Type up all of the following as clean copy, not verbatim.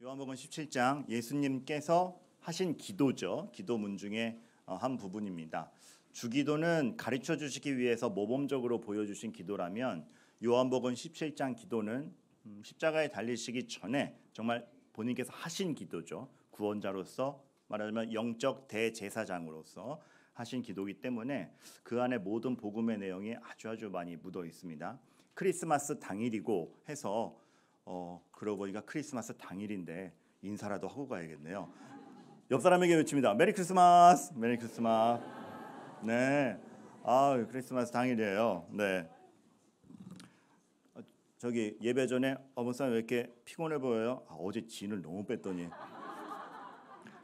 요한복음 17장 예수님께서 하신 기도죠. 기도문 중에 한 부분입니다. 주기도는 가르쳐 주시기 위해서 모범적으로 보여주신 기도라면 요한복음 17장 기도는 십자가에 달리시기 전에 정말 본인께서 하신 기도죠. 구원자로서 말하자면 영적 대제사장으로서 하신 기도이기 때문에 그 안에 모든 복음의 내용이 아주 많이 묻어 있습니다. 크리스마스 당일이고 해서 그러고 보니까 크리스마스 당일인데 인사라도 하고 가야겠네요. 옆 사람에게 외칩니다. 메리 크리스마스, 메리 크리스마스. 네, 크리스마스 당일이에요. 네. 저기 예배 전에 목사님 왜 이렇게 피곤해 보여요? 어제 진을 너무 뺐더니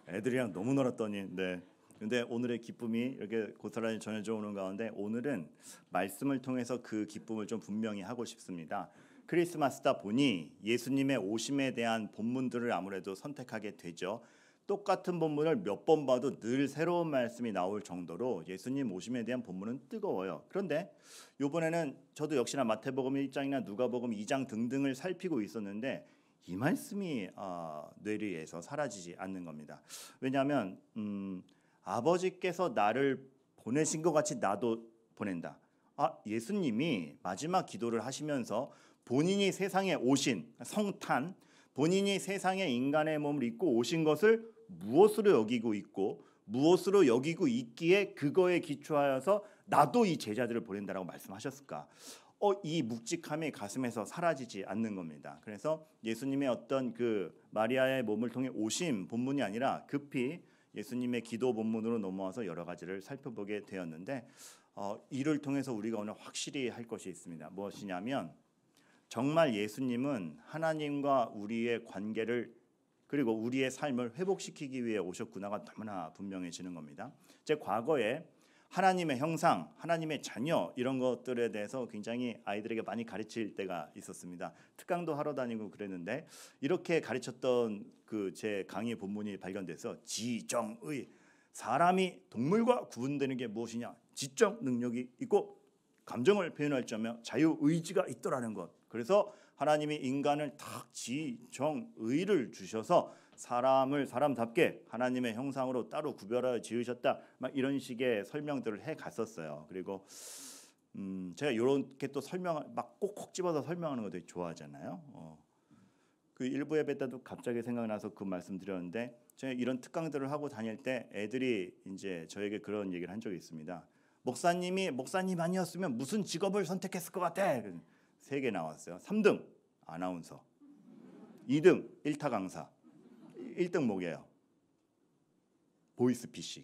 애들이랑 너무 놀았더니. 네. 근데 오늘의 기쁨이 이렇게 고스란히 전해져 오는 가운데 오늘은 말씀을 통해서 그 기쁨을 좀 분명히 하고 싶습니다. 크리스마스다 보니 예수님의 오심에 대한 본문들을 아무래도 선택하게 되죠. 똑같은 본문을 몇 번 봐도 늘 새로운 말씀이 나올 정도로 예수님 오심에 대한 본문은 뜨거워요. 그런데 이번에는 저도 역시나 마태복음 1장이나 누가복음 2장 등등을 살피고 있었는데 이 말씀이 뇌리에서 사라지지 않는 겁니다. 왜냐하면 아버지께서 나를 보내신 것 같이 나도 보낸다. 예수님이 마지막 기도를 하시면서 본인이 세상에 오신 성탄, 본인이 세상에 인간의 몸을 입고 오신 것을 무엇으로 여기고 있고 무엇으로 여기고 있기에 그거에 기초하여서 나도 이 제자들을 보낸다라고 말씀하셨을까? 이 묵직함이 가슴에서 사라지지 않는 겁니다. 그래서 예수님의 어떤 그 마리아의 몸을 통해 오신 본문이 아니라 급히 예수님의 기도 본문으로 넘어와서 여러 가지를 살펴보게 되었는데 이를 통해서 우리가 오늘 확실히 할 것이 있습니다. 무엇이냐면 정말 예수님은 하나님과 우리의 관계를 그리고 우리의 삶을 회복시키기 위해 오셨구나가 너무나 분명해지는 겁니다. 제 과거에 하나님의 형상, 하나님의 자녀 이런 것들에 대해서 굉장히 아이들에게 많이 가르칠 때가 있었습니다. 특강도 하러 다니고 그랬는데 이렇게 가르쳤던 그 제 강의 본문이 발견돼서 지정의, 사람이 동물과 구분되는 게 무엇이냐? 지적 능력이 있고 감정을 표현할 줄 알며 자유의지가 있더라는 것. 그래서 하나님이 인간을 딱 지정의를 주셔서 사람을 사람답게 하나님의 형상으로 따로 구별하여 지으셨다. 막 이런 식의 설명들을 해 갔었어요. 그리고 제가 이렇게 또 설명을 막 꼭콕 집어서 설명하는 거 되게 좋아하잖아요. 그 일부 예배 때도 갑자기 생각나서 그 말씀 드렸는데 제가 이런 특강들을 하고 다닐 때 애들이 이제 저에게 그런 얘기를 한 적이 있습니다. 목사님 아니었으면 무슨 직업을 선택했을 것 같아? 3개 나왔어요. 3등 아나운서, 2등 1타 강사, 1등 뭐게요? 보이스피싱.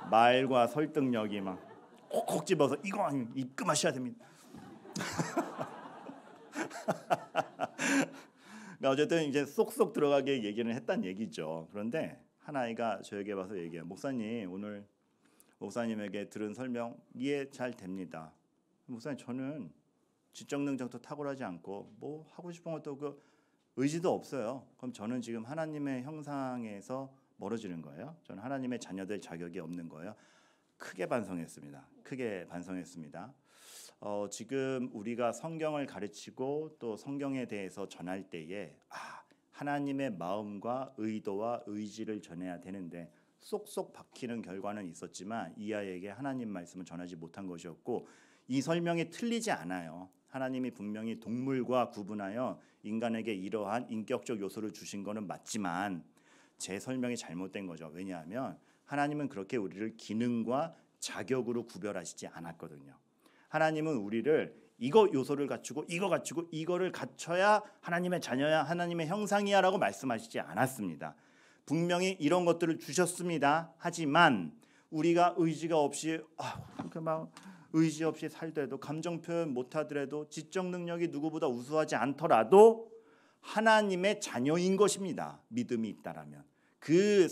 말과 설득력이 막 콕콕 집어서 이거 아니면 입금하셔야 됩니다. 그러니까 어쨌든 이제 쏙쏙 들어가게 얘기를 했단 얘기죠. 그런데 한 아이가 저에게 와서 얘기해요. 목사님 오늘 목사님에게 들은 설명 이해 잘 됩니다. 목사님 저는 지적 능력도 탁월하지 않고 뭐 하고 싶은 것도 그 의지도 없어요. 그럼 저는 지금 하나님의 형상에서 멀어지는 거예요. 저는 하나님의 자녀될 자격이 없는 거예요. 크게 반성했습니다. 지금 우리가 성경을 가르치고 또 성경에 대해서 전할 때에 하나님의 마음과 의도와 의지를 전해야 되는데 쏙쏙 박히는 결과는 있었지만 이 아이에게 하나님 말씀을 전하지 못한 것이었고 이 설명이 틀리지 않아요. 하나님이 분명히 동물과 구분하여 인간에게 이러한 인격적 요소를 주신 거는 맞지만 제 설명이 잘못된 거죠. 왜냐하면 하나님은 그렇게 우리를 기능과 자격으로 구별하시지 않았거든요. 하나님은 우리를 이거 요소를 갖추고 이거 갖추고 이거를 갖춰야 하나님의 자녀야 하나님의 형상이야 라고 말씀하시지 않았습니다. 분명히 이런 것들을 주셨습니다. 하지만 우리가 의지가 없이 그렇게 막 의지 없이 살더라도 감정 표현 못하더라도 지적 능력이 누구보다 우수하지 않더라도 하나님의 자녀인 것입니다. 믿음이 있다라면 그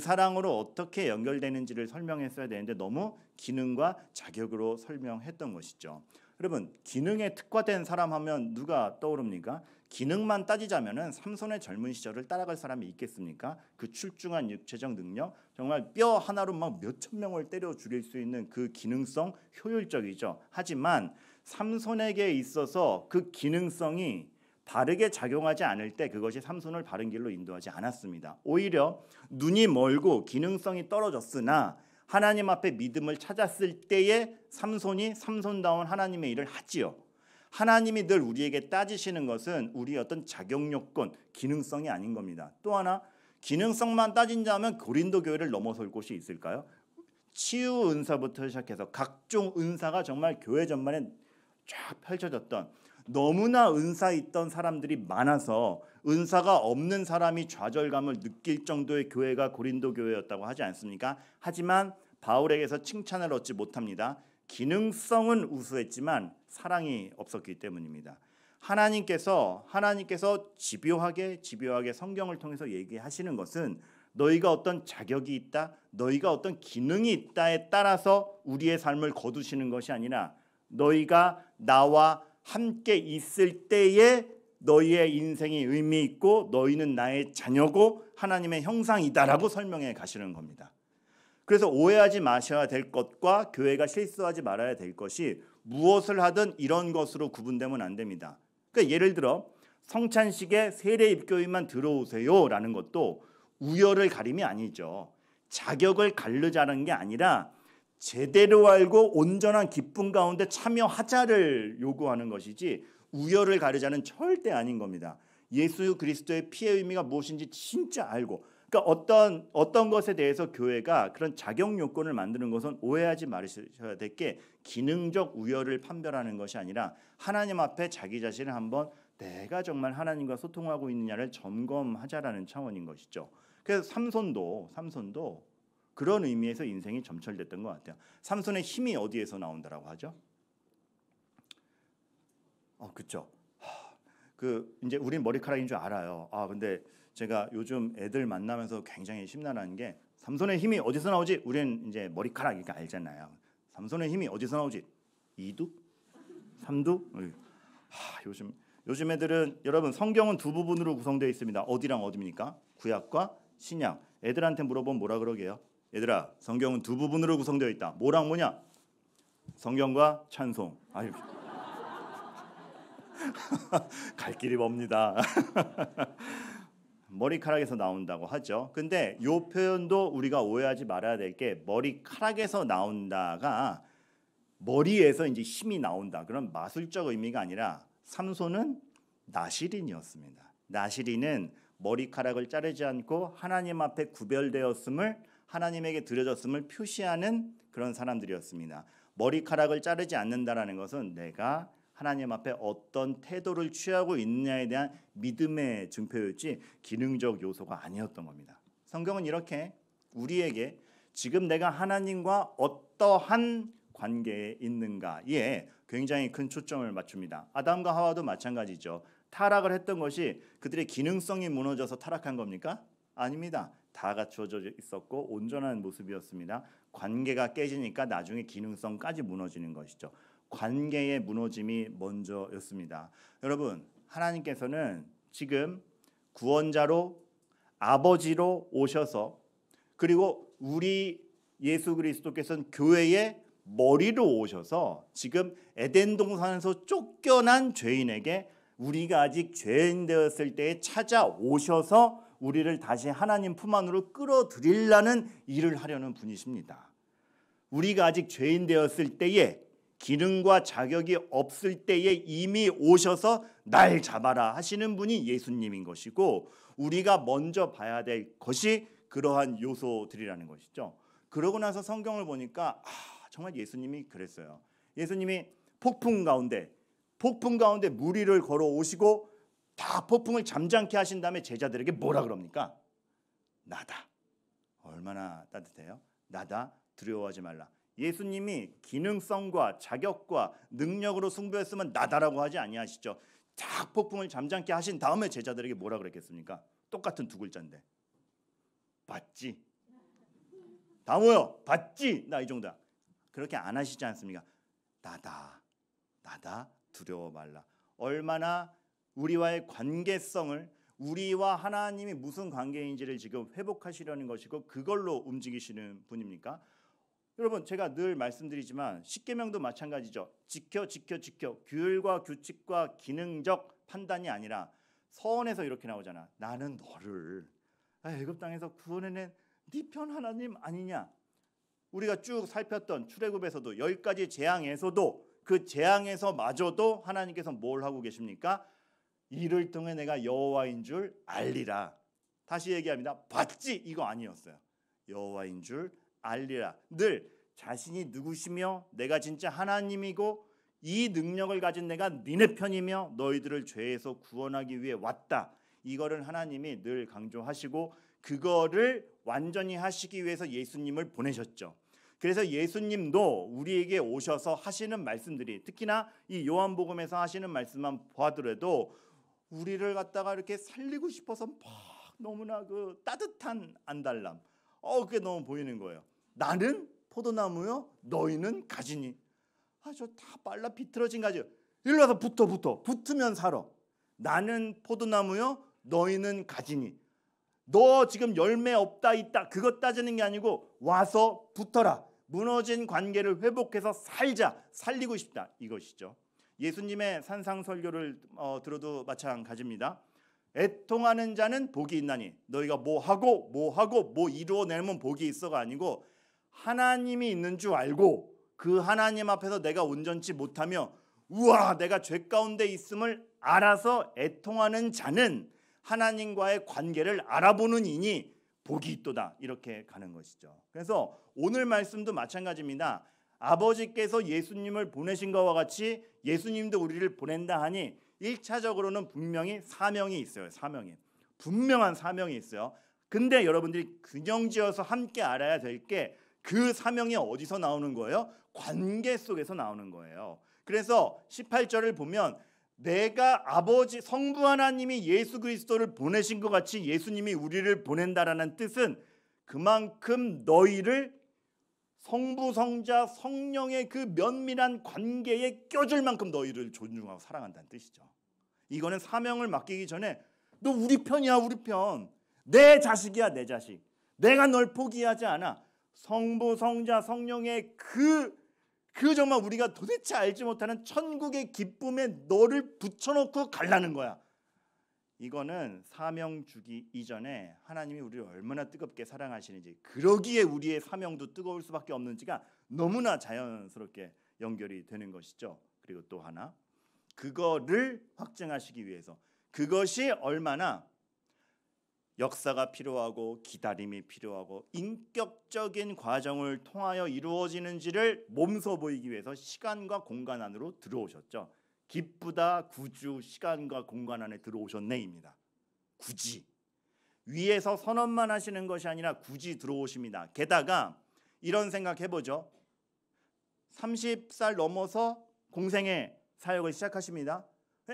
사랑으로 어떻게 연결되는지를 설명했어야 되는데 너무 기능과 자격으로 설명했던 것이죠. 여러분 기능에 특화된 사람 하면 누가 떠오릅니까? 기능만 따지자면은 삼손의 젊은 시절을 따라갈 사람이 있겠습니까? 그 출중한 육체적 능력, 정말 뼈 하나로 막 몇천 명을 때려 죽일 수 있는 그 기능성 효율적이죠. 하지만 삼손에게 있어서 그 기능성이 바르게 작용하지 않을 때 그것이 삼손을 바른 길로 인도하지 않았습니다. 오히려 눈이 멀고 기능성이 떨어졌으나 하나님 앞에 믿음을 찾았을 때에 삼손이 삼손다운 하나님의 일을 하지요. 하나님이 늘 우리에게 따지시는 것은 우리의 어떤 자격 요건, 기능성이 아닌 겁니다. 또 하나, 기능성만 따진다면 고린도 교회를 넘어설 곳이 있을까요? 치유 은사부터 시작해서 각종 은사가 정말 교회 전반에 쫙 펼쳐졌던, 너무나 은사 있던 사람들이 많아서 은사가 없는 사람이 좌절감을 느낄 정도의 교회가 고린도 교회였다고 하지 않습니까? 하지만 바울에게서 칭찬을 얻지 못합니다. 기능성은 우수했지만 사랑이 없었기 때문입니다. 하나님께서 집요하게 성경을 통해서 얘기하시는 것은 너희가 어떤 자격이 있다, 너희가 어떤 기능이 있다에 따라서 우리의 삶을 거두시는 것이 아니라 너희가 나와 함께 있을 때에 너희의 인생이 의미 있고 너희는 나의 자녀고 하나님의 형상이다라고 설명해 가시는 겁니다. 그래서 오해하지 마셔야 될 것과 교회가 실수하지 말아야 될 것이 무엇을 하든 이런 것으로 구분되면 안 됩니다. 그러니까 예를 들어 성찬식에 세례 입교인만 들어오세요라는 것도 우열을 가림이 아니죠. 자격을 가르자는 게 아니라 제대로 알고 온전한 기쁨 가운데 참여하자를 요구하는 것이지 우열을 가르자는 절대 아닌 겁니다. 예수 그리스도의 피의 의미가 무엇인지 진짜 알고, 그러니까 어떤 것에 대해서 교회가 그런 자격 요건을 만드는 것은 오해하지 말으셔야 될 게 기능적 우열을 판별하는 것이 아니라 하나님 앞에 자기 자신을 한번 내가 정말 하나님과 소통하고 있느냐를 점검하자라는 차원인 것이죠. 그래서 삼손도 그런 의미에서 인생이 점철됐던 것 같아요. 삼손의 힘이 어디에서 나온다라고 하죠? 그렇죠. 이제 우린 머리카락인 줄 알아요. 근데 제가 요즘 애들 만나면서 굉장히 심란한 게 삼손의 힘이 어디서 나오지? 우리는 이제 머리카락이니까 알잖아요. 삼손의 힘이 어디서 나오지? 2두? 3두? 요즘 애들은, 여러분, 성경은 두 부분으로 구성되어 있습니다. 어디랑 어디입니까? 구약과 신약. 애들한테 물어보면 뭐라 그러게요? 얘들아, 성경은 두 부분으로 구성되어 있다. 뭐랑 뭐냐? 성경과 찬송. 갈 길이 멉니다. 머리카락에서 나온다고 하죠. 근데 이 표현도 우리가 오해하지 말아야 될 게 머리카락에서 나온다가 머리에서 이제 힘이 나온다, 그런 마술적 의미가 아니라 삼손은 나시린이었습니다. 나시린은 머리카락을 자르지 않고 하나님 앞에 구별되었음을, 하나님에게 드려졌음을 표시하는 그런 사람들이었습니다. 머리카락을 자르지 않는다라는 것은 내가 하나님 앞에 어떤 태도를 취하고 있느냐에 대한 믿음의 증표였지 기능적 요소가 아니었던 겁니다. 성경은 이렇게 우리에게 지금 내가 하나님과 어떠한 관계에 있는가에 굉장히 큰 초점을 맞춥니다. 아담과 하와도 마찬가지죠. 타락을 했던 것이 그들의 기능성이 무너져서 타락한 겁니까? 아닙니다. 다 갖춰져 있었고 온전한 모습이었습니다. 관계가 깨지니까 나중에 기능성까지 무너지는 것이죠. 관계의 무너짐이 먼저였습니다. 여러분, 하나님께서는 지금 구원자로 아버지로 오셔서, 그리고 우리 예수 그리스도께서는 교회의 머리로 오셔서 지금 에덴 동산에서 쫓겨난 죄인에게 우리가 아직 죄인 되었을 때에 찾아오셔서 우리를 다시 하나님 품 안으로 끌어들이려는 일을 하려는 분이십니다. 우리가 아직 죄인 되었을 때에, 기능과 자격이 없을 때에 이미 오셔서 날 잡아라 하시는 분이 예수님인 것이고, 우리가 먼저 봐야 될 것이 그러한 요소들이라는 것이죠. 그러고 나서 성경을 보니까 정말 예수님이 그랬어요. 예수님이 폭풍 가운데 물 위를 걸어오시고 다 폭풍을 잠잠케 하신 다음에 제자들에게 뭐라 그럽니까? 나다. 얼마나 따뜻해요? 나다, 두려워하지 말라. 예수님이 기능성과 자격과 능력으로 승부했으면 나다라고 하지 아니하시죠. 딱 폭풍을 잠잠케 하신 다음에 제자들에게 뭐라 그랬겠습니까? 똑같은 두 글자인데. 봤지? 다 모여. 봤지? 나 이 정도야. 그렇게 안 하시지 않습니까? 나다, 두려워 말라. 얼마나 우리와의 관계성을, 우리와 하나님이 무슨 관계인지를 지금 회복하시려는 것이고 그걸로 움직이시는 분입니까? 여러분, 제가 늘 말씀드리지만 십계명도 마찬가지죠. 지켜 규율과 규칙과 기능적 판단이 아니라 서원에서 이렇게 나오잖아. 나는 너를 애굽 땅에서 구원해낸 네 편 하나님 아니냐. 우리가 쭉 살폈던 출애굽에서도 10가지 재앙에서도 그 재앙에서 마저도 하나님께서 뭘 하고 계십니까? 이를 통해 내가 여호와인 줄 알리라. 다시 얘기합니다. 봤지? 이거 아니었어요. 여호와인 줄 알리라. 늘 자신이 누구시며 내가 진짜 하나님이고 이 능력을 가진 내가 니네 편이며 너희들을 죄에서 구원하기 위해 왔다. 이거를 하나님이 늘 강조하시고 그거를 완전히 하시기 위해서 예수님을 보내셨죠. 그래서 예수님도 우리에게 오셔서 하시는 말씀들이 특히나 이 요한복음에서 하시는 말씀만 보아더라도 우리를 갖다가 이렇게 살리고 싶어서 막 너무나 그 따뜻한 안달남 그게 너무 보이는 거예요. 나는 포도나무요 너희는 가지니. 저 다 빨라 비틀어진 가지. 일로 와서 붙으면 살아. 나는 포도나무요 너희는 가지니. 너 지금 열매 없다 있다 그것 따지는 게 아니고 와서 붙어라. 무너진 관계를 회복해서 살자. 살리고 싶다 이것이죠. 예수님의 산상설교를 들어도 마찬가지입니다. 애통하는 자는 복이 있나니. 너희가 뭐 하고 이루어내면 복이 있어가 아니고 하나님이 있는 줄 알고 그 하나님 앞에서 내가 온전치 못하며 우와 내가 죄 가운데 있음을 알아서 애통하는 자는 하나님과의 관계를 알아보는 이니 복이 있도다. 이렇게 가는 것이죠. 그래서 오늘 말씀도 마찬가지입니다. 아버지께서 예수님을 보내신 것과 같이 예수님도 우리를 보낸다 하니 1차적으로는 분명히 사명이 있어요. 사명이. 분명한 사명이 있어요. 근데 여러분들이 균형지어서 함께 알아야 될 게 그 사명이 어디서 나오는 거예요? 관계 속에서 나오는 거예요. 그래서 18절을 보면 내가 아버지 성부 하나님이 예수 그리스도를 보내신 것 같이 예수님이 우리를 보낸다라는 뜻은 그만큼 너희를 성부 성자 성령의 그 면밀한 관계에 껴줄 만큼 너희를 존중하고 사랑한다는 뜻이죠. 이거는 사명을 맡기기 전에 너 우리 편이야. 우리 편. 내 자식이야. 내 자식. 내가 널 포기하지 않아. 성부 성자 성령의 그 정말 우리가 도대체 알지 못하는 천국의 기쁨에 너를 붙여놓고 갈라는 거야. 이거는 사명 주기 이전에 하나님이 우리를 얼마나 뜨겁게 사랑하시는지 그러기에 우리의 사명도 뜨거울 수밖에 없는지가 너무나 자연스럽게 연결이 되는 것이죠. 그리고 또 하나 그거를 확증하시기 위해서 그것이 얼마나 역사가 필요하고 기다림이 필요하고 인격적인 과정을 통하여 이루어지는지를 몸소 보이기 위해서 시간과 공간 안으로 들어오셨죠. 기쁘다 구주 시간과 공간 안에 들어오셨네입니다. 굳이 위에서 선언만 하시는 것이 아니라 굳이 들어오십니다. 게다가 이런 생각 해보죠. 30살 넘어서 공생의 사역을 시작하십니다.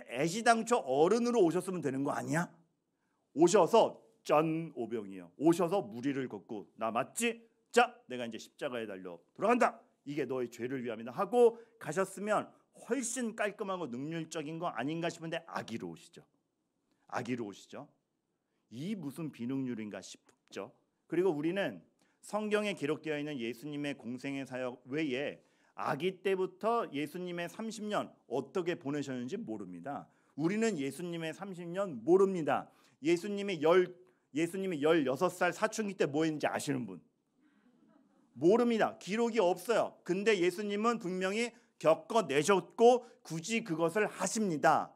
애시당초 어른으로 오셨으면 되는 거 아니야? 오셔서 짠 오병이요. 오셔서 무리를 걷고 나 맞지? 자 내가 이제 십자가에 달려 돌아간다. 이게 너의 죄를 위함이다 하고 가셨으면 훨씬 깔끔하고 능률적인 거 아닌가 싶은데 악의로 오시죠. 악의로 오시죠. 이 무슨 비능률인가 싶죠. 그리고 우리는 성경에 기록되어 있는 예수님의 공생의 사역 외에 아기 때부터 예수님의 30년 어떻게 보내셨는지 모릅니다. 우리는 예수님의 30년 모릅니다. 예수님이 16살 사춘기 때 뭐 했는지 아시는 분? 모릅니다. 기록이 없어요. 근데 예수님은 분명히 겪어내셨고 굳이 그것을 하십니다.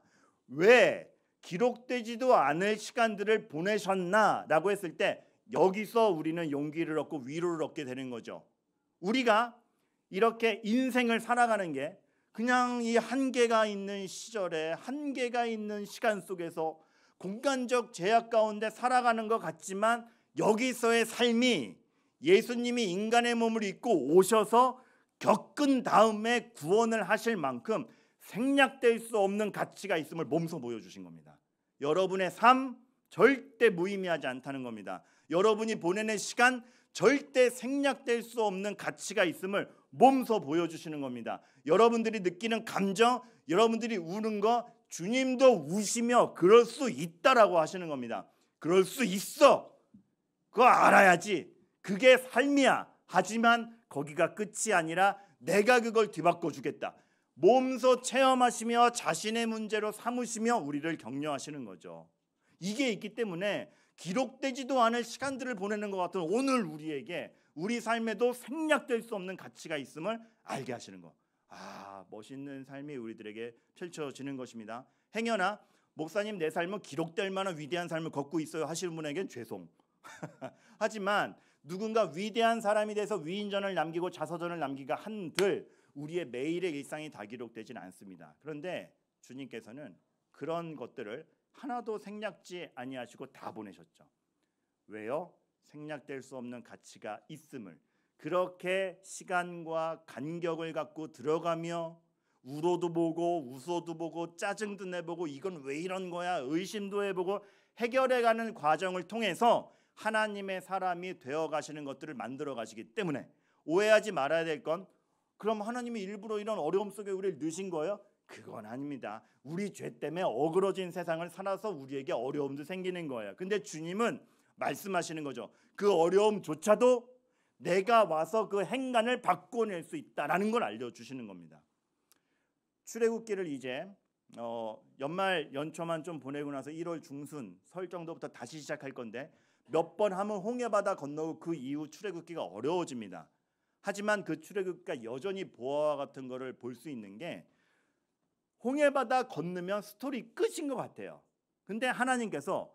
왜 기록되지도 않을 시간들을 보내셨나라고 했을 때 여기서 우리는 용기를 얻고 위로를 얻게 되는 거죠. 우리가 이렇게 인생을 살아가는 게 그냥 이 한계가 있는 시절에 한계가 있는 시간 속에서 공간적 제약 가운데 살아가는 것 같지만 여기서의 삶이 예수님이 인간의 몸을 입고 오셔서 겪은 다음에 구원을 하실 만큼 생략될 수 없는 가치가 있음을 몸소 보여주신 겁니다. 여러분의 삶 절대 무의미하지 않다는 겁니다. 여러분이 보내는 시간 절대 생략될 수 없는 가치가 있음을 몸소 보여주시는 겁니다. 여러분들이 느끼는 감정, 여러분들이 우는 거 주님도 우시며 그럴 수 있다라고 하시는 겁니다. 그럴 수 있어. 그거 알아야지. 그게 삶이야. 하지만 거기가 끝이 아니라 내가 그걸 뒤바꿔 주겠다. 몸소 체험하시며 자신의 문제로 삼으시며 우리를 격려하시는 거죠. 이게 있기 때문에 기록되지도 않을 시간들을 보내는 것 같은 오늘 우리에게 우리 삶에도 생략될 수 없는 가치가 있음을 알게 하시는 것. 멋있는 삶이 우리들에게 펼쳐지는 것입니다. 행여나 목사님 내 삶은 기록될 만한 위대한 삶을 걷고 있어요 하시는 분에겐 죄송. 하지만 누군가 위대한 사람이 돼서 위인전을 남기고 자서전을 남기가 한들 우리의 매일의 일상이 다 기록되진 않습니다. 그런데 주님께서는 그런 것들을 하나도 생략지 아니하시고 다 보내셨죠. 왜요? 생략될 수 없는 가치가 있음을, 그렇게 시간과 간격을 갖고 들어가며 울어도 보고 웃어도 보고 짜증도 내보고 이건 왜 이런 거야 의심도 해보고 해결해가는 과정을 통해서 하나님의 사람이 되어가시는 것들을 만들어 가시기 때문에 오해하지 말아야 될 건, 그럼 하나님이 일부러 이런 어려움 속에 우리를 넣으신 거예요? 그건 아닙니다. 우리 죄 때문에 어그러진 세상을 살아서 우리에게 어려움도 생기는 거예요. 근데 주님은 말씀하시는 거죠. 그 어려움조차도 내가 와서 그 행간을 바꿔낼 수 있다라는 걸 알려주시는 겁니다. 출애굽기를 이제 연말 연초만 좀 보내고 나서 1월 중순 설 정도부터 다시 시작할 건데 몇 번 하면 홍해바다 건너고 그 이후 출애굽기가 어려워집니다. 하지만 그 출애굽기가 여전히 보아와 같은 거를 볼 수 있는 게 홍해바다 건너면 스토리 끝인 것 같아요. 근데 하나님께서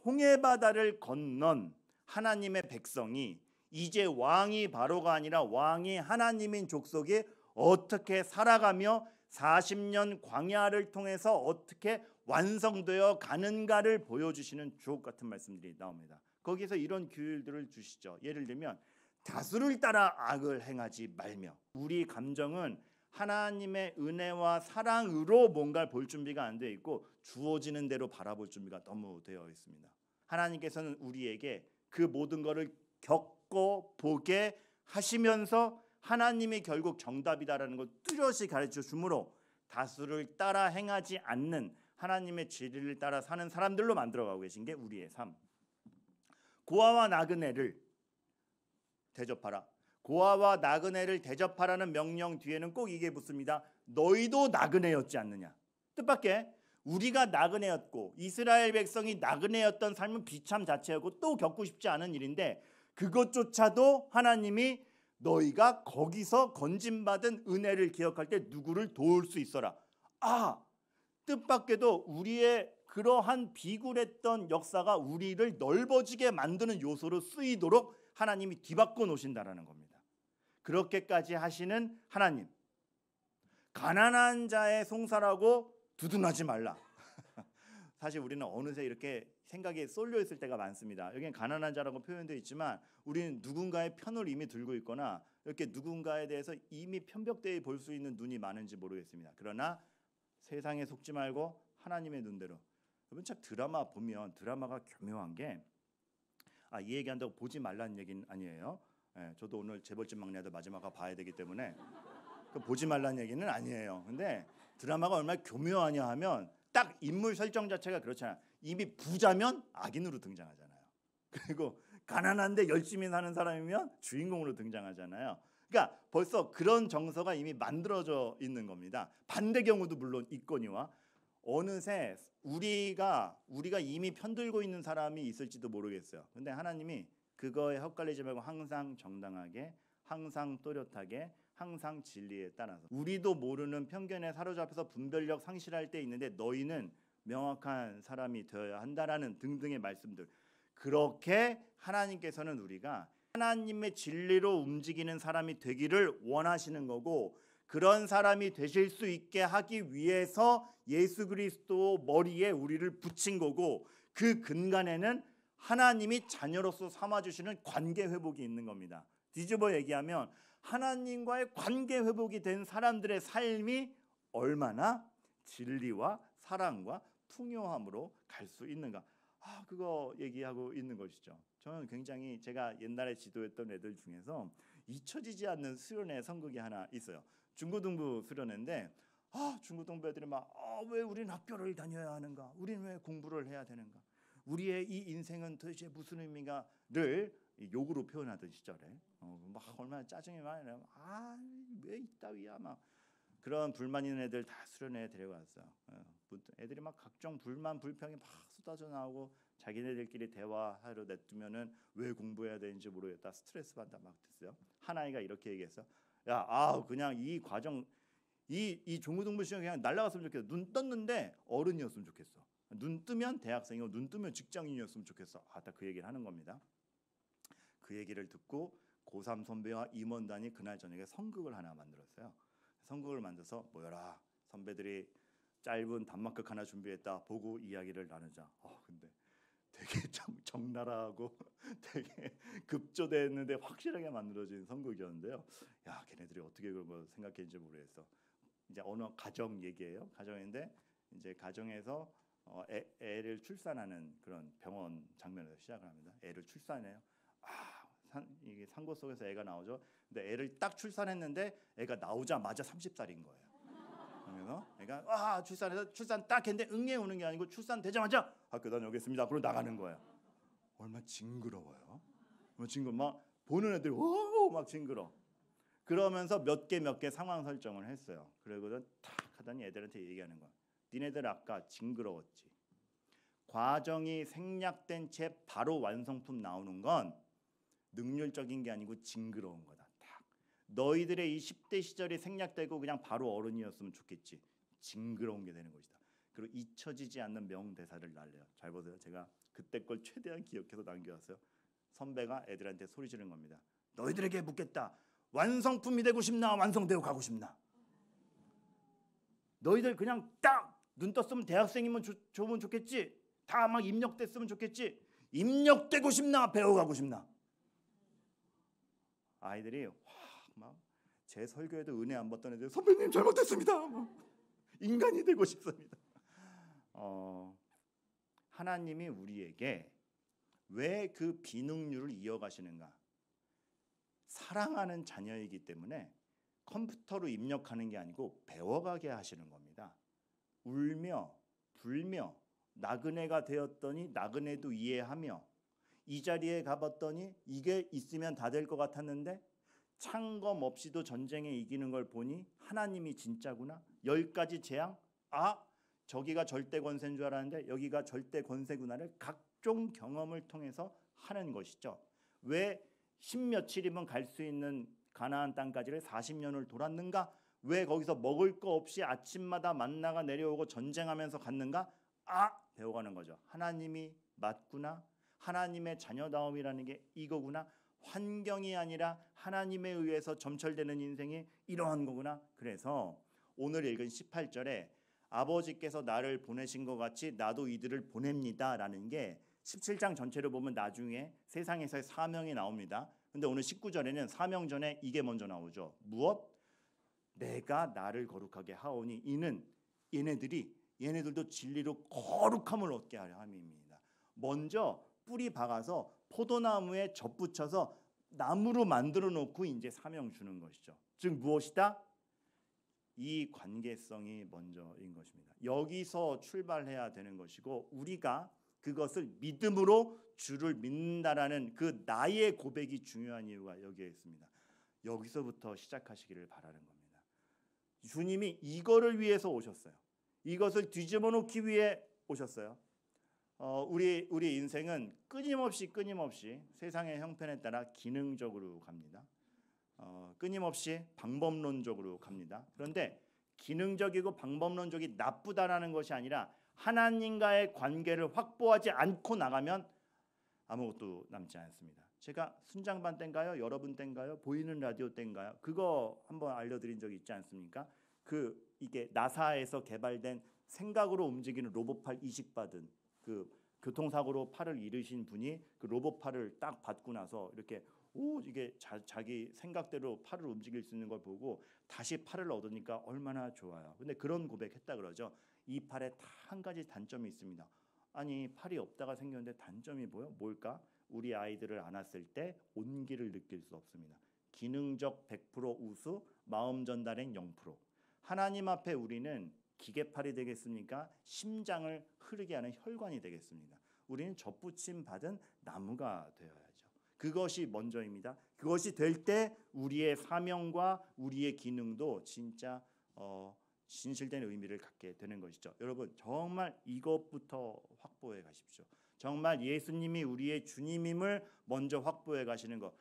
홍해바다를 건넌 하나님의 백성이 이제 왕이 바로가 아니라 왕이 하나님인 족속이 어떻게 살아가며 40년 광야를 통해서 어떻게 완성되어 가는가를 보여주시는 주옥 같은 말씀들이 나옵니다. 거기서 이런 규율들을 주시죠. 예를 들면 다수를 따라 악을 행하지 말며, 우리 감정은 하나님의 은혜와 사랑으로 뭔가를 볼 준비가 안 되어 있고 주어지는 대로 바라볼 준비가 너무 되어 있습니다. 하나님께서는 우리에게 그 모든 것을 겪고 보게 하시면서 하나님이 결국 정답이다라는 걸 뚜렷이 가르쳐 주므로 다수를 따라 행하지 않는 하나님의 진리를 따라 사는 사람들로 만들어가고 계신 게 우리의 삶. 고아와 나그네를 대접하라. 고아와 나그네를 대접하라는 명령 뒤에는 꼭 이게 붙습니다. 너희도 나그네였지 않느냐. 뜻밖의 우리가 나그네였고 이스라엘 백성이 나그네였던 삶은 비참 자체였고 또 겪고 싶지 않은 일인데 그것조차도 하나님이 너희가 거기서 건진받은 은혜를 기억할 때 누구를 도울 수 있어라. 뜻밖에도 우리의 그러한 비굴했던 역사가 우리를 넓어지게 만드는 요소로 쓰이도록 하나님이 뒤바꿔 놓으신다라는 겁니다. 그렇게까지 하시는 하나님, 가난한 자의 송사라고 두둔하지 말라. 사실 우리는 어느새 이렇게 생각에 쏠려 있을 때가 많습니다. 여기는 가난한 자라고 표현되어 있지만 우리는 누군가의 편을 이미 들고 있거나 이렇게 누군가에 대해서 이미 편벽되어 볼 수 있는 눈이 많은지 모르겠습니다. 그러나 세상에 속지 말고 하나님의 눈대로. 여러분 참 드라마 보면 드라마가 교묘한 게 이 얘기한다고 보지 말라는 얘기는 아니에요. 저도 오늘 재벌집 막내도 마지막에 봐야 되기 때문에 보지 말라는 얘기는 아니에요. 근데 드라마가 얼마나 교묘하냐 하면 딱 인물 설정 자체가 그렇잖아요. 이미 부자면 악인으로 등장하잖아요. 그리고 가난한데 열심히 사는 사람이면 주인공으로 등장하잖아요. 그러니까 벌써 그런 정서가 이미 만들어져 있는 겁니다. 반대 경우도 물론 있거니와 어느새 우리가 이미 편들고 있는 사람이 있을지도 모르겠어요. 근데 하나님이 그거에 헛갈리지 말고 항상 정당하게, 항상 또렷하게, 항상 진리에 따라서, 우리도 모르는 편견에 사로잡혀서 분별력 상실할 때 있는데 너희는 명확한 사람이 되어야 한다라는 등등의 말씀들, 그렇게 하나님께서는 우리가 하나님의 진리로 움직이는 사람이 되기를 원하시는 거고, 그런 사람이 되실 수 있게 하기 위해서 예수 그리스도 머리에 우리를 붙인 거고, 그 근간에는 하나님이 자녀로서 삼아주시는 관계 회복이 있는 겁니다. 뒤집어 얘기하면 하나님과의 관계 회복이 된 사람들의 삶이 얼마나 진리와 사랑과 풍요함으로 갈 수 있는가, 그거 얘기하고 있는 것이죠. 저는 굉장히 제가 옛날에 지도했던 애들 중에서 잊혀지지 않는 수련회 선극이 하나 있어요. 중고등부 수련회인데 중고등부 애들이 왜 우리는 학교를 다녀야 하는가, 우리는 왜 공부를 해야 되는가, 우리의 이 인생은 도대체 무슨 의미가를 욕으로 표현하던 시절에 막 얼마나 짜증이 많이 나요. 왜 이따위야 막. 그런 불만 있는 애들 다 수련회에 데려갔어요. 애들이 막 각종 불만 불평이 막 쏟아져 나오고 자기네들끼리 대화하러 냅두면은 왜 공부해야 되는지 모르겠다, 스트레스 받다 막 됐어요. 한 아이가 이렇게 얘기했어. 야, 그냥 이 과정 이 종고등부 시험 그냥 날라갔으면 좋겠어. 눈 떴는데 어른이었으면 좋겠어. 눈 뜨면 대학생이고 눈 뜨면 직장인이었으면 좋겠어. 딱 그 얘기를 하는 겁니다. 그 얘기를 듣고 고3 선배와 임원단이 그날 저녁에 선극을 하나 만들었어요. 선극을 만들어서 모여라, 선배들이 짧은 단막극 하나 준비했다, 보고 이야기를 나누자. 근데 되게 적나라하고 되게 급조됐는데 확실하게 만들어진 선극이었는데요. 야, 걔네들이 어떻게 그런 거 생각했는지 모르겠어. 이제 어느 가정 얘기예요. 가정인데 이제 가정에서 애를 출산하는 그런 병원 장면에서 시작을 합니다. 애를 출산해요. 이게 상고 속에서 애가 나오죠. 근데 애를 딱 출산했는데 애가 나오자마자 30살인 거예요. 그래서 애가 출산해서 출산 딱 했는데 응애 오는 게 아니고 출산되자마자 학교 다녀오겠습니다. 그러고 나가는 거예요. 얼마나 징그러워요. 막 보는 애들이 막 징그러. 그러면서 몇 개 상황 설정을 했어요. 그러고는 탁 하더니 애들한테 얘기하는 거야. 니네들 아까 징그러웠지. 과정이 생략된 채 바로 완성품 나오는 건 능률적인 게 아니고 징그러운 거다. 딱 너희들의 이 10대 시절이 생략되고 그냥 바로 어른이었으면 좋겠지. 징그러운 게 되는 것이다. 그리고 잊혀지지 않는 명대사를 날려요. 잘 보세요. 제가 그때 걸 최대한 기억해서 남겨왔어요. 선배가 애들한테 소리 지르는 겁니다. 너희들에게 묻겠다. 완성품이 되고 싶나, 완성되고 가고 싶나? 너희들 그냥 딱 눈 떴으면 대학생이면 좋으면 좋겠지. 다 막 입력됐으면 좋겠지. 입력되고 싶나, 배워가고 싶나? 아이들이 막 제 설교에도 은혜 안 받던 애들, 선배님 잘못했습니다. 인간이 되고 싶습니다. 하나님이 우리에게 왜 그 비능률을 이어가시는가? 사랑하는 자녀이기 때문에 컴퓨터로 입력하는 게 아니고 배워가게 하시는 겁니다. 울며 불며 나그네가 되었더니 나그네도 이해하며 이 자리에 가봤더니 이게 있으면 다 될 것 같았는데 창검 없이도 전쟁에 이기는 걸 보니 하나님이 진짜구나. 10가지 재앙, 저기가 절대 권세인 줄 알았는데 여기가 절대 권세구나를 각종 경험을 통해서 하는 것이죠. 왜 10며칠이면 갈 수 있는 가나안 땅까지를 40년을 돌았는가? 왜 거기서 먹을 거 없이 아침마다 만나가 내려오고 전쟁하면서 갔는가? 배워가는 거죠. 하나님이 맞구나. 하나님의 자녀다움이라는 게 이거구나. 환경이 아니라 하나님에 의해서 점철되는 인생이 이러한 거구나. 그래서 오늘 읽은 18절에 아버지께서 나를 보내신 것 같이 나도 이들을 보냅니다 라는 게 17장 전체를 보면 나중에 세상에서의 사명이 나옵니다. 근데 오늘 19절에는 사명 전에 이게 먼저 나오죠. 무엇? 내가 나를 거룩하게 하오니 이는 얘네들도 진리로 거룩함을 얻게 하려 함입니다. 먼저 뿌리 박아서 포도나무에 젖붙여서 나무로 만들어 놓고 이제 사명 주는 것이죠. 즉 무엇이다? 이 관계성이 먼저인 것입니다. 여기서 출발해야 되는 것이고 우리가 그것을 믿음으로 주를 믿는다라는 그 나의 고백이 중요한 이유가 여기에 있습니다. 여기서부터 시작하시기를 바라는 겁니다. 주님이 이거를 위해서 오셨어요. 이것을 뒤집어 놓기 위해 오셨어요. 우리 인생은 끊임없이 세상의 형편에 따라 기능적으로 갑니다. 끊임없이 방법론적으로 갑니다. 그런데 기능적이고 방법론적이 나쁘다라는 것이 아니라 하나님과의 관계를 확보하지 않고 나가면 아무것도 남지 않습니다. 제가 순장반 때인가요? 여러분 때인가요? 보이는 라디오 때인가요? 그거 한번 알려드린 적이 있지 않습니까? 이게 나사에서 개발된 생각으로 움직이는 로봇팔 이식받은 그 교통사고로 팔을 잃으신 분이 그 로봇팔을 딱 받고 나서 이렇게 이게 자기 생각대로 팔을 움직일 수 있는 걸 보고 다시 팔을 얻으니까 얼마나 좋아요. 근데 그런 고백했다 그러죠. 이 팔에 다 한 가지 단점이 있습니다. 아니 팔이 없다가 생겼는데 단점이 뭘까? 우리 아이들을 안았을 때 온기를 느낄 수 없습니다. 기능적 100% 우수, 마음 전달엔 0%. 하나님 앞에 우리는 기계팔이 되겠습니까? 심장을 흐르게 하는 혈관이 되겠습니다. 우리는 젖붙임 받은 나무가 되어야죠. 그것이 먼저입니다. 그것이 될 때 우리의 사명과 우리의 기능도 진짜 진실된 의미를 갖게 되는 것이죠. 여러분 정말 이것부터 확보해 가십시오. 정말 예수님이 우리의 주님임을 먼저 확보해 가시는 것.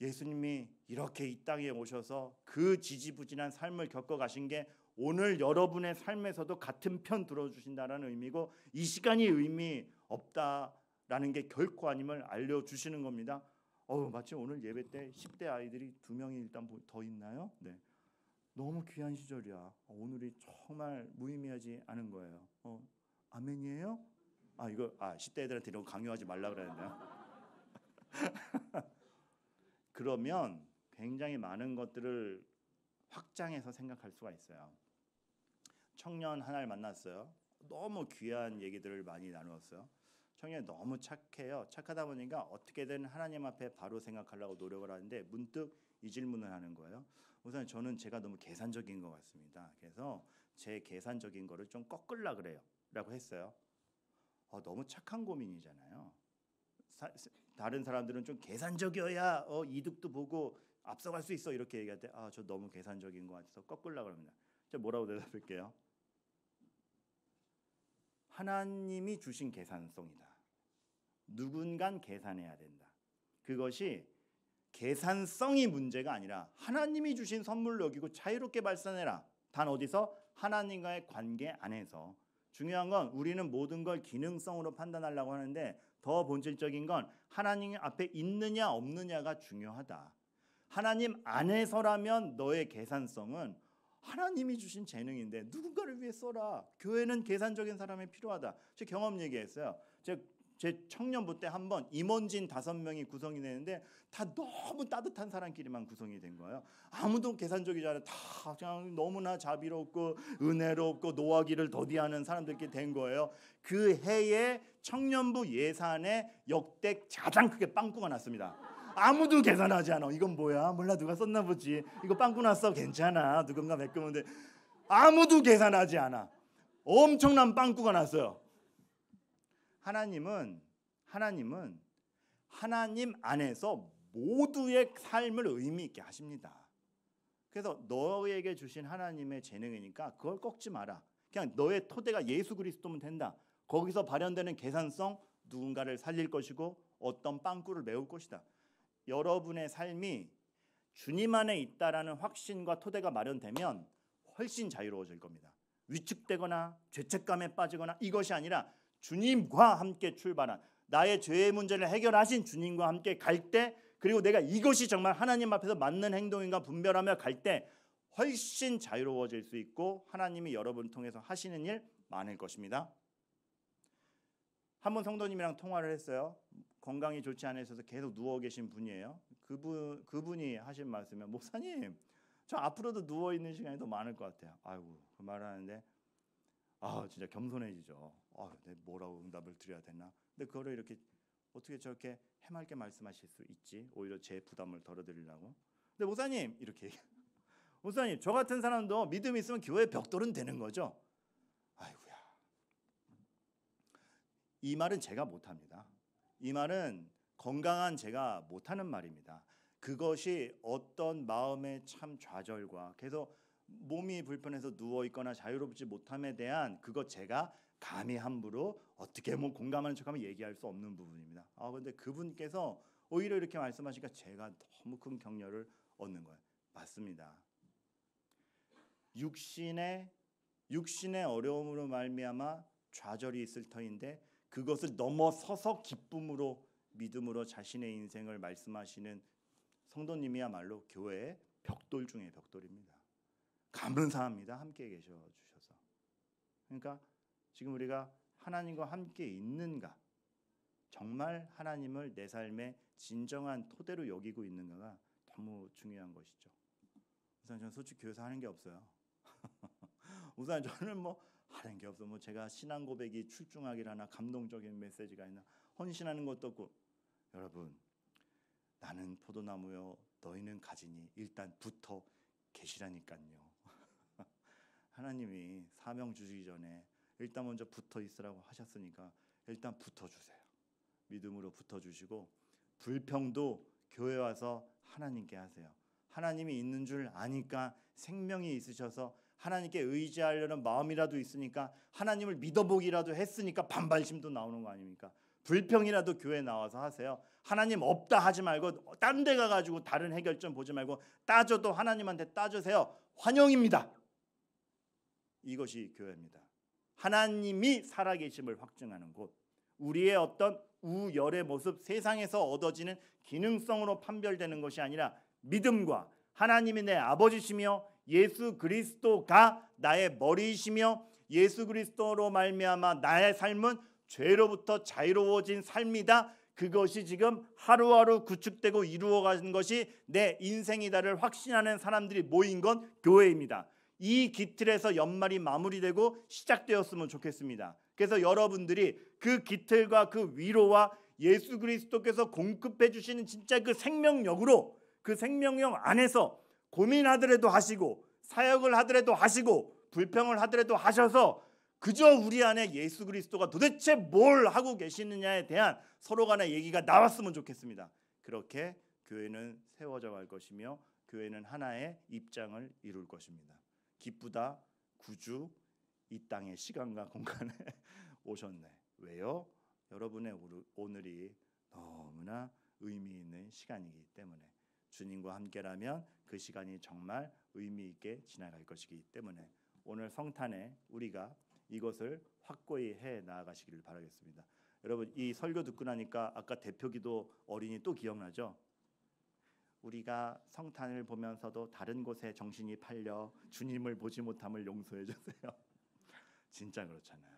예수님이 이렇게 이 땅에 오셔서 그 지지부진한 삶을 겪어 가신 게 오늘 여러분의 삶에서도 같은 편 들어주신다는 의미고, 이 시간이 의미 없다라는 게 결코 아님을 알려주시는 겁니다. 마치 오늘 예배 때 10대 아이들이 2명이 일단 더 있나요? 네. 너무 귀한 시절이야. 오늘이 정말 무의미하지 않은 거예요. 아멘이에요? 이거 10대 애들한테 이런 거 강요하지 말라 그랬는데요. 그러면 굉장히 많은 것들을 확장해서 생각할 수가 있어요. 청년 하나를 만났어요. 너무 귀한 얘기들을 많이 나누었어요. 청년이 너무 착해요. 착하다 보니까 어떻게든 하나님 앞에 바로 생각하려고 노력을 하는데 문득 이 질문을 하는 거예요. 우선 저는 제가 너무 계산적인 것 같습니다. 그래서 제 계산적인 거를 좀 꺾으려 그래요 라고 했어요. 너무 착한 고민이잖아요. 다른 사람들은 좀 계산적이어야 이득도 보고 앞서갈 수 있어 이렇게 얘기할 때 저 너무 계산적인 것 같아서 꺾으려고 합니다. 제가 뭐라고 대답할게요? 하나님이 주신 계산성이다. 누군간 계산해야 된다. 그것이 계산성이 문제가 아니라 하나님이 주신 선물로 여기고 자유롭게 발산해라. 단 어디서? 하나님과의 관계 안에서. 중요한 건 우리는 모든 걸 기능성으로 판단하려고 하는데 더 본질적인 건 하나님 앞에 있느냐 없느냐가 중요하다. 하나님 안에서라면 너의 계산성은 하나님이 주신 재능인데 누군가를 위해 써라. 교회는 계산적인 사람이 필요하다. 제 경험 얘기했어요. 제 청년부 때 한번 임원진 5명이 구성이 되는데 다 너무 따뜻한 사람끼리만 구성이 된 거예요. 아무도 계산적이지 않아요. 다 그냥 너무나 자비롭고 은혜롭고 노하기를 더디하는 사람들끼리 된 거예요. 그 해에 청년부 예산에 역대 가장 크게 빵꾸가 났습니다. 아무도 계산하지 않아. 이건 뭐야? 몰라, 누가 썼나 보지. 이거 빵꾸 났어. 괜찮아. 누군가 메꾸면 돼. 아무도 계산하지 않아. 엄청난 빵꾸가 났어요. 하나님은 하나님 안에서 모두의 삶을 의미 있게 하십니다. 그래서 너에게 주신 하나님의 재능이니까 그걸 꺾지 마라. 그냥 너의 토대가 예수 그리스도면 된다. 거기서 발현되는 계산성, 누군가를 살릴 것이고 어떤 빵꾸를 메울 것이다. 여러분의 삶이 주님 안에 있다라는 확신과 토대가 마련되면 훨씬 자유로워질 겁니다. 위축되거나 죄책감에 빠지거나 이것이 아니라 주님과 함께 출발한, 나의 죄의 문제를 해결하신 주님과 함께 갈 때, 그리고 내가 이것이 정말 하나님 앞에서 맞는 행동인가 분별하며 갈 때 훨씬 자유로워질 수 있고 하나님이 여러분을 통해서 하시는 일 많을 것입니다. 한번 성도님이랑 통화를 했어요. 건강이 좋지 않으셔서 계속 누워 계신 분이에요. 그분이 하신 말씀이 목사님, 저 앞으로도 누워 있는 시간이 더 많을 것 같아요. 아이고, 그 말하는데 진짜 겸손해지죠. 내가 뭐라고 응답을 드려야 되나? 근데 그거를 이렇게 어떻게 저렇게 해맑게 말씀하실 수 있지? 오히려 제 부담을 덜어드리려고. 근데 목사님 이렇게 목사님, 저 같은 사람도 믿음이 있으면 교회 벽돌은 되는 거죠? 아이고야. 이 말은 제가 못합니다. 이 말은 건강한 제가 못하는 말입니다. 그것이 어떤 마음의 참 좌절과 계속 몸이 불편해서 누워있거나 자유롭지 못함에 대한 그것 제가 감히 함부로 어떻게 공감하는 척하면 얘기할 수 없는 부분입니다. 근데 그분께서 오히려 이렇게 말씀하시니까 제가 너무 큰 격려를 얻는 거예요. 맞습니다. 육신의 어려움으로 말미암아 좌절이 있을 터인데 그것을 넘어서서 기쁨으로 믿음으로 자신의 인생을 말씀하시는 성도님이야말로 교회의 벽돌 중에 벽돌입니다. 감사합니다. 함께 계셔 주셔서. 그러니까 지금 우리가 하나님과 함께 있는가, 정말 하나님을 내 삶의 진정한 토대로 여기고 있는가가 너무 중요한 것이죠. 우선 저는 솔직히 교회에서 하는 게 없어요. 우선 저는 하는 게 없어. 제가 신앙 고백이 출중하기라나 감동적인 메시지가 있나 헌신하는 것도 없고. 여러분, 나는 포도나무요 너희는 가지니 일단 붙어 계시라니까요. 하나님이 사명 주시기 전에 일단 먼저 붙어 있으라고 하셨으니까 일단 붙어 주세요. 믿음으로 붙어 주시고 불평도 교회 와서 하나님께 하세요. 하나님이 있는 줄 아니까 생명이 있으셔서 하나님께 의지하려는 마음이라도 있으니까 하나님을 믿어보기라도 했으니까 반발심도 나오는 거 아닙니까? 불평이라도 교회 나와서 하세요. 하나님 없다 하지 말고 딴 데 가가지고 다른 해결점 보지 말고 따져도 하나님한테 따주세요. 환영입니다. 이것이 교회입니다. 하나님이 살아계심을 확증하는 곳, 우리의 어떤 우열의 모습, 세상에서 얻어지는 기능성으로 판별되는 것이 아니라 믿음과 하나님이 내 아버지시며 예수 그리스도가 나의 머리이시며 예수 그리스도로 말미암아 나의 삶은 죄로부터 자유로워진 삶이다. 그것이 지금 하루하루 구축되고 이루어가는 것이 내 인생이다를 확신하는 사람들이 모인 건 교회입니다. 이 기틀에서 연말이 마무리되고 시작되었으면 좋겠습니다. 그래서 여러분들이 그 기틀과 그 위로와 예수 그리스도께서 공급해 주시는 진짜 그 생명력으로, 그 생명력 안에서 고민하더라도 하시고 사역을 하더라도 하시고 불평을 하더라도 하셔서 그저 우리 안에 예수 그리스도가 도대체 뭘 하고 계시느냐에 대한 서로 간의 얘기가 나왔으면 좋겠습니다. 그렇게 교회는 세워져 갈 것이며 교회는 하나의 입장을 이룰 것입니다. 기쁘다 구주 이 땅의 시간과 공간에 오셨네. 왜요? 여러분의 오늘이 너무나 의미 있는 시간이기 때문에, 주님과 함께라면 그 시간이 정말 의미 있게 지나갈 것이기 때문에 오늘 성탄에 우리가 이것을 확고히 해 나아가시기를 바라겠습니다. 여러분, 이 설교 듣고 나니까 아까 대표기도 어린이 또 기억나죠? 우리가 성탄을 보면서도 다른 곳에 정신이 팔려 주님을 보지 못함을 용서해 주세요. 진짜 그렇잖아요.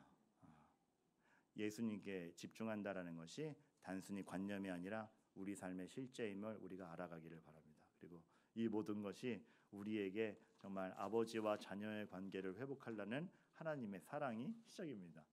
예수님께 집중한다라는 것이 단순히 관념이 아니라 우리 삶의 실제임을 우리가 알아가기를 바랍니다. 그리고 이 모든 것이 우리에게 정말 아버지와 자녀의 관계를 회복하려는 하나님의 사랑이 시작입니다.